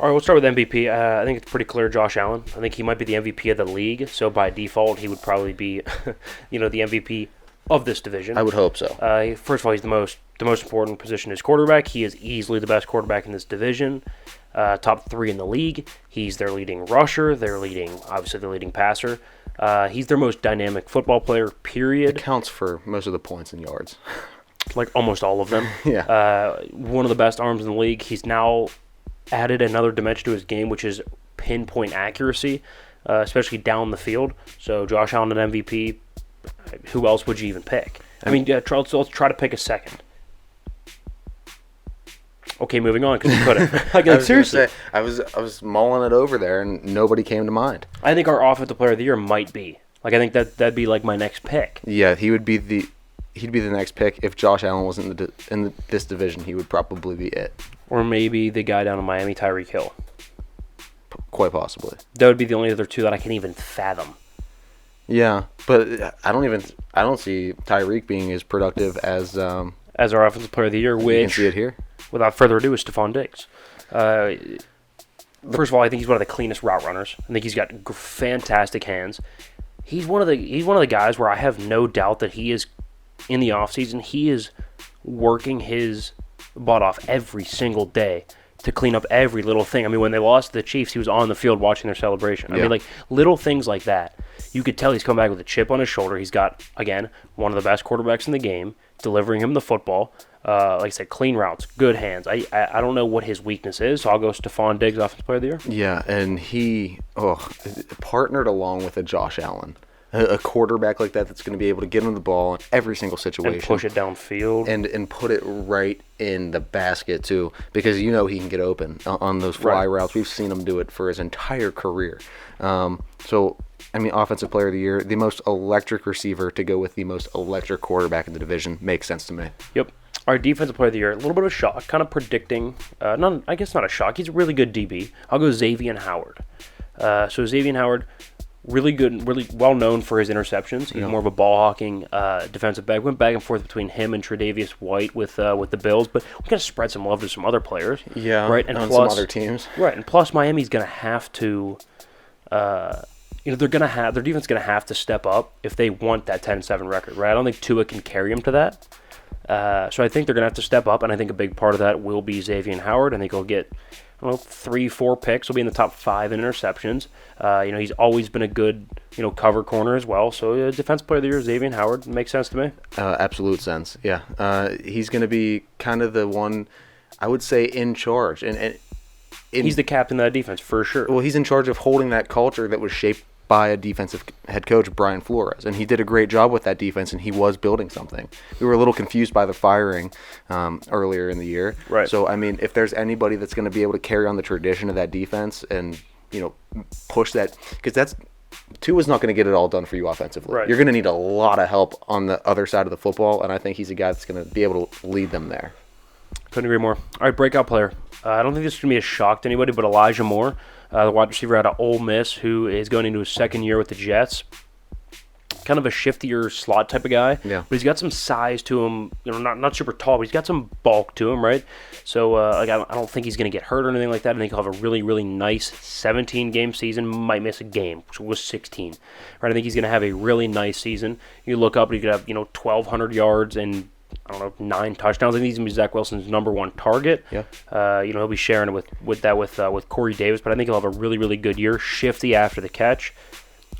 All right, we'll start with MVP. I think it's pretty clear Josh Allen. I think he might be the MVP of the league, so by default, he would probably be, the MVP of this division. I would hope so. First of all, he's the most important position is quarterback. He is easily the best quarterback in this division. Top 3 in the league. He's their leading rusher. Obviously, their leading passer. He's their most dynamic football player, period. It counts for most of the points and yards. Like almost all of them. Yeah. One of the best arms in the league. He's now added another dimension to his game, which is pinpoint accuracy, especially down the field. So Josh Allen an MVP. Who else would you even pick? I mean, let's try to pick a second. Okay, moving on because you couldn't. Seriously, I was mulling it over there and nobody came to mind. I think our offensive player of the year might be. I think that'd be like my next pick. Yeah, he'd be the next pick if Josh Allen wasn't in this division. He would probably be it. Or maybe the guy down in Miami, Tyreek Hill. Quite possibly. That would be the only other two that I can even fathom. Yeah, but I don't see Tyreek being as productive as our offensive player of the year, which you can see it here. Without further ado, is Stefon Diggs. First of all, I think he's one of the cleanest route runners. I think he's got fantastic hands. He's one of the guys where I have no doubt that he is in the offseason. He is working his butt off every single day to clean up every little thing. I mean, when they lost to the Chiefs, he was on the field watching their celebration. I mean, like, little things like that. You could tell he's come back with a chip on his shoulder. He's got, again, one of the best quarterbacks in the game, delivering him the football. Like I said, clean routes, good hands. I don't know what his weakness is, so I'll go Stefon Diggs, Offensive Player of the Year. Yeah, and he partnered along with a Josh Allen. A quarterback like that's going to be able to get him the ball in every single situation. And push it downfield. And put it right in the basket, too, because he can get open on those fly routes. We've seen him do it for his entire career. Offensive Player of the Year, the most electric receiver to go with the most electric quarterback in the division makes sense to me. Yep. Our Defensive Player of the Year, a little bit of a shock, kind of predicting, I guess not a shock, he's a really good DB. I'll go Xavier Howard. So Xavier Howard, really good, really well known for his interceptions. He's more of a ball-hawking defensive back. Went back and forth between him and Tre'Davious White with the Bills, but we got to spread some love to some other players. Yeah, right, and on plus, some other teams. Right, and plus Miami's going to have to, their defense going to have to step up if they want that 10-7 record. Right, I don't think Tua can carry them to that. So I think they're going to have to step up, and I think a big part of that will be Xavier Howard. I think he'll get 3-4 picks. He'll be in the top 5 in interceptions. He's always been a good, cover corner as well. So Defensive Player of the Year, Xavier Howard, makes sense to me. Absolute sense, yeah. He's going to be kind of the one, I would say, in charge. And he's the captain of that defense, for sure. Well, he's in charge of holding that culture that was shaped by a defensive head coach, Brian Flores, and he did a great job with that defense, and he was building something. We were a little confused by the firing earlier in the year. Right. So, if there's anybody that's going to be able to carry on the tradition of that defense and, push that, because Tua's not going to get it all done for you offensively. Right. You're going to need a lot of help on the other side of the football, and I think he's a guy that's going to be able to lead them there. Couldn't agree more. All right, breakout player. I don't think this is going to be a shock to anybody, but Elijah Moore, the wide receiver out of Ole Miss, who is going into his second year with the Jets. Kind of a shiftier slot type of guy. Yeah. But he's got some size to him. Not super tall, but he's got some bulk to him, right? So I don't think he's going to get hurt or anything like that. I think he'll have a really, really nice 17-game season. Might miss a game, which was 16. Right? I think he's going to have a really nice season. You look up, he could have 1,200 yards and 9 touchdowns. I think he's going to be Zach Wilson's number 1 target. Yeah. He'll be sharing it with Corey Davis, but I think he'll have a really, really good year. Shifty after the catch.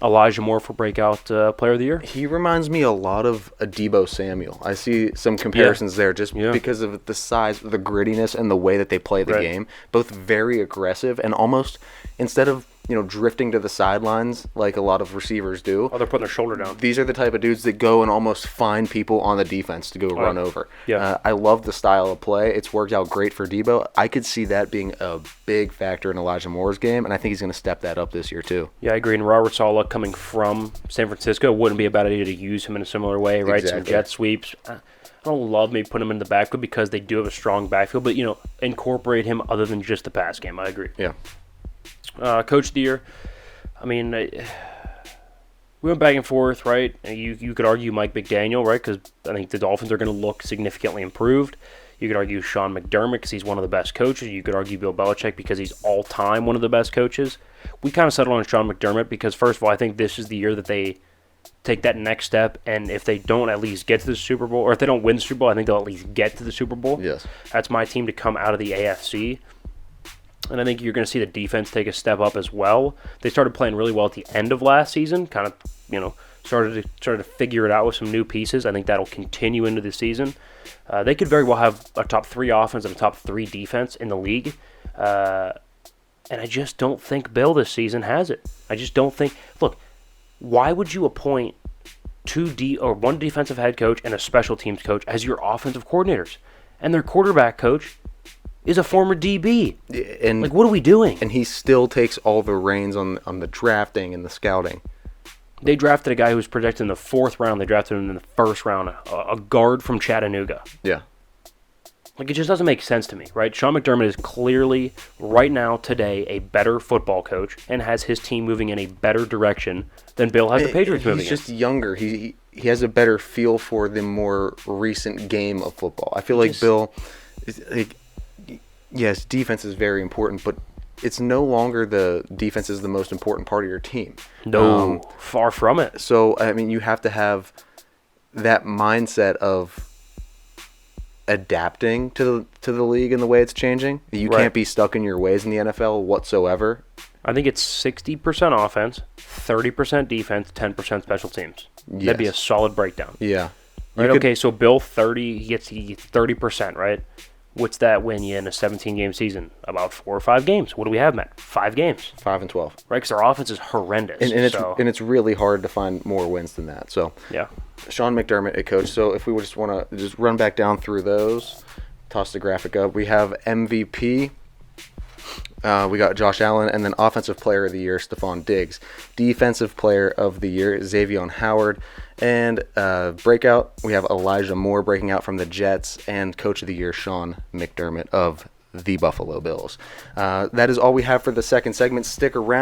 Elijah Moore for breakout player of the year. He reminds me a lot of Deebo Samuel. I see some comparisons there just because of the size, the grittiness, and the way that they play the game. Both very aggressive and almost, instead of drifting to the sidelines like a lot of receivers do. Oh, they're putting their shoulder down. These are the type of dudes that go and almost find people on the defense to go run over. Yeah. I love the style of play. It's worked out great for Deebo. I could see that being a big factor in Elijah Moore's game, and I think he's going to step that up this year too. Yeah, I agree. And Robert Saleh coming from San Francisco, wouldn't be a bad idea to use him in a similar way, right? Exactly. Some jet sweeps. I don't love maybe putting him in the backfield because they do have a strong backfield, but, incorporate him other than just the pass game. I agree. Yeah. Coach of the year. We went back and forth, right? And you could argue Mike McDaniel, right? Because I think the Dolphins are going to look significantly improved. You could argue Sean McDermott because he's one of the best coaches. You could argue Bill Belichick because he's all-time one of the best coaches. We kind of settled on Sean McDermott because, first of all, I think this is the year that they take that next step, and if they don't at least get to the Super Bowl, or if they don't win the Super Bowl, I think they'll at least get to the Super Bowl. Yes. That's my team to come out of the AFC. And I think you're going to see the defense take a step up as well. They started playing really well at the end of last season, kind of, started to figure it out with some new pieces. I think that'll continue into the season. They could very well have a top 3 offense and a top 3 defense in the league. And I just don't think Bill this season has it. I just don't think. Look, why would you appoint one defensive head coach and a special teams coach as your offensive coordinators? And their quarterback coach is a former DB. And what are we doing? And he still takes all the reins on the drafting and the scouting. They drafted a guy who was projected in the 4th round. They drafted him in the 1st round, a guard from Chattanooga. Yeah. It just doesn't make sense to me, right? Sean McDermott is clearly, right now, today, a better football coach and has his team moving in a better direction than Bill has the Patriots moving in. He's just younger. He has a better feel for the more recent game of football. I feel like Bill, yes, defense is very important, but it's no longer the defense is the most important part of your team. No, far from it. So, I mean, you have to have that mindset of adapting to the league and the way it's changing. You can't be stuck in your ways in the NFL whatsoever. I think it's 60% offense, 30% defense, 10% special teams. Yes. That'd be a solid breakdown. Yeah. Right. Okay. So Bill 30, he gets 30%. Right. What's that win you in a 17-game season? About 4 or 5 games. What do we have, Matt? 5 games. 5 and 12. Right, because our offense is horrendous. And it's really hard to find more wins than that. So yeah. Sean McDermott, a coach. So if we just want to just run back down through those, toss the graphic up. We have MVP. We got Josh Allen, and then Offensive Player of the Year, Stefon Diggs. Defensive Player of the Year, Xavier Howard. And Breakout, we have Elijah Moore breaking out from the Jets, and Coach of the Year, Sean McDermott of the Buffalo Bills. That is all we have for the second segment. Stick around.